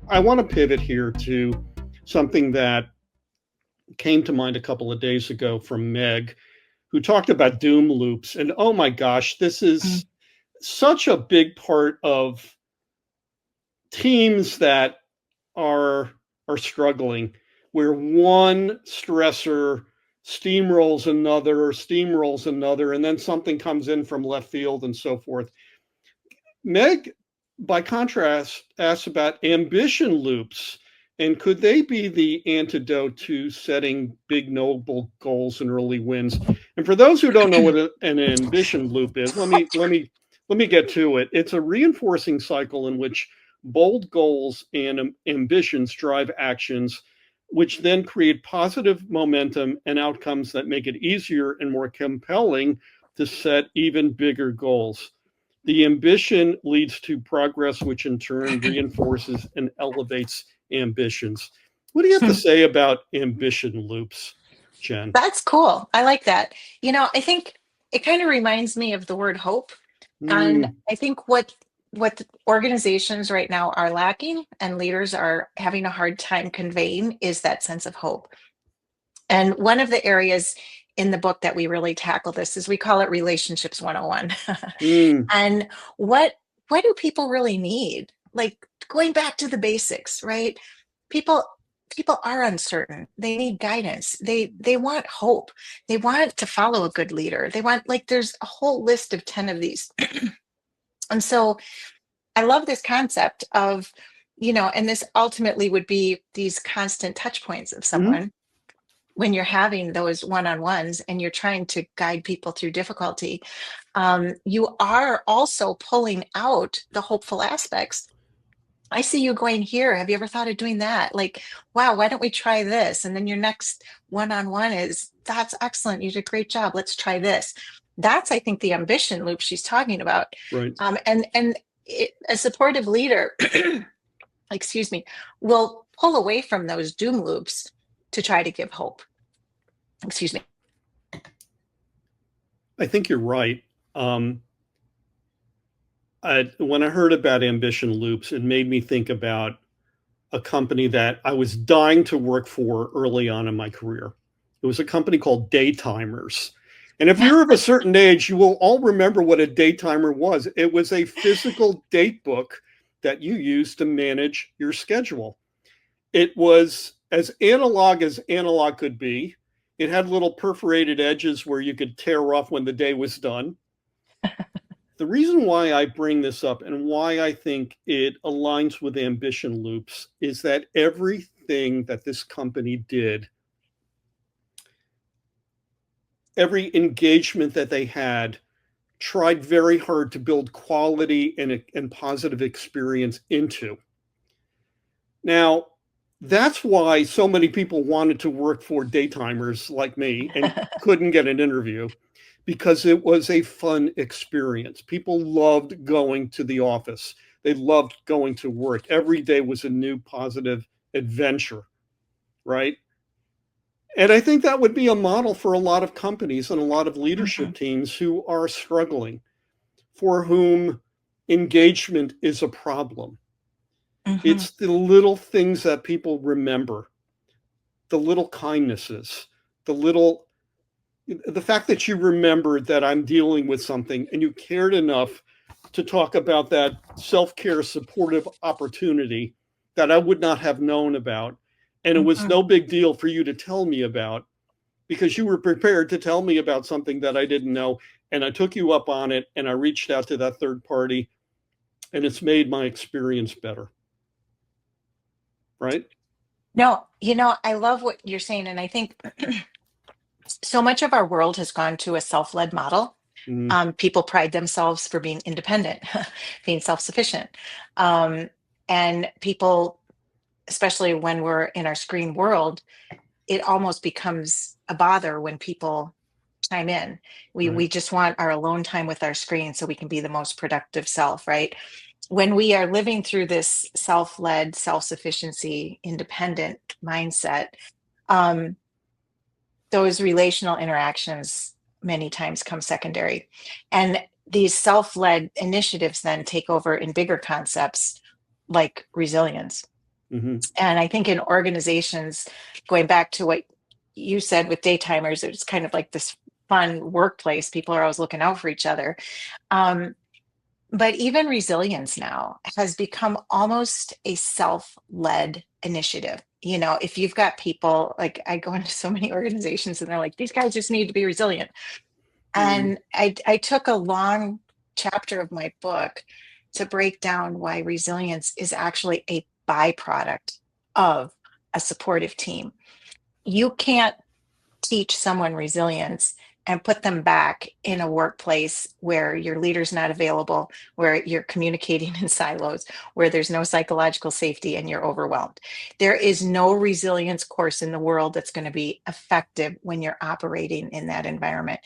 I want to pivot here to something that came to mind a couple of days ago from Meg, who talked about doom loops. And oh my gosh, this Mm. is such a big part of teams that are are struggling, where one stressor steamrolls another, and then something comes in from left field and so forth. Meg, by contrast, asks about ambition loops. And could they be the antidote to setting big, noble goals and early wins? And for those who don't know what an ambition loop is, let me get to it. It's a reinforcing cycle in which bold goals and ambitions drive actions, which then create positive momentum and outcomes that make it easier and more compelling to set even bigger goals. The ambition leads to progress, which in turn reinforces and elevates ambitions. What do you have to say about ambition loops, Jen? That's cool. I like that. I think it kind of reminds me of the word hope. And Mm, I think what organizations right now are lacking and leaders are having a hard time conveying is that sense of hope. And one of the areas in the book that we really tackle this is we call it relationships 101. mm, And what what do people really need? Like going back to the basics, right? People people are uncertain. They need guidance. They want hope. They want to follow a good leader. They want, like, there's a whole list of 10 of these. And so I love this concept of, and this ultimately would be these constant touch points of mm. someone when you're having those one-on-ones and you're trying to guide people through difficulty. You are also pulling out the hopeful aspects. I see you going here. Have you ever thought of doing that? Like, wow, why don't we try this? And then your next one-on-one is, that's excellent. You did a great job. Let's try this. That's, I think, the ambition loop she's talking about. Right. A supportive leader, excuse me, will pull away from those doom loops to try to give hope. Excuse me. I think you're right. Um, when I heard about ambition loops, it made me think about a company that I was dying to work for early on in my career. It was a company called Daytimers. And if you're of a certain age, you will all remember what a daytimer was. It was a physical date book that you used to manage your schedule. It was as analog could be. It had little perforated edges where you could tear off when the day was done. The reason why I bring this up and why I think it aligns with ambition loops is that everything that this company did, every engagement that they had, tried very hard to build quality and positive experience into. Now, that's why so many people wanted to work for daytimers like me and couldn't get an interview, because it was a fun experience. People loved going to the office. They loved going to work. Every day was a new positive adventure, right? And I think that would be a model for a lot of companies and a lot of leadership Mhm, teams who are struggling, for whom engagement is a problem. mhm, It's the little things that people remember, the little kindnesses, the little the fact that you remembered that I'm dealing with something and you cared enough to talk about that self-care supportive opportunity that I would not have known about. And it was mhm. no big deal for you to tell me about, because you were prepared to tell me about something that I didn't know. And I took you up on it and I reached out to that third party, and it's made my experience better. Right? No, I love what you're saying. And I think so much of our world has gone to a self-led model. Mm, People pride themselves for being independent, being self-sufficient. Um, and people, especially when we're in our screen world, it almost becomes a bother when people chime in. We right. just want our alone time with our screen so we can be the most productive self, right? When we are living through this self-led, self-sufficiency, independent mindset, um, those relational interactions many times come secondary. And these self-led initiatives then take over in bigger concepts like resilience. Hmm. And I think in organizations, going back to what you said with daytimers, it's kind of like this fun workplace. People are always looking out for each other. Um, but even resilience now has become almost a self-led initiative. You know, if you've got people, like I go into so many organizations and they're like, these guys just need to be resilient. Hmm. And I took a long chapter of my book to break down why resilience is actually a byproduct of a supportive team. You can't teach someone resilience and put them back in a workplace where your leader's not available, where you're communicating in silos, where there's no psychological safety and you're overwhelmed. There is no resilience course in the world that's going to be effective when you're operating in that environment.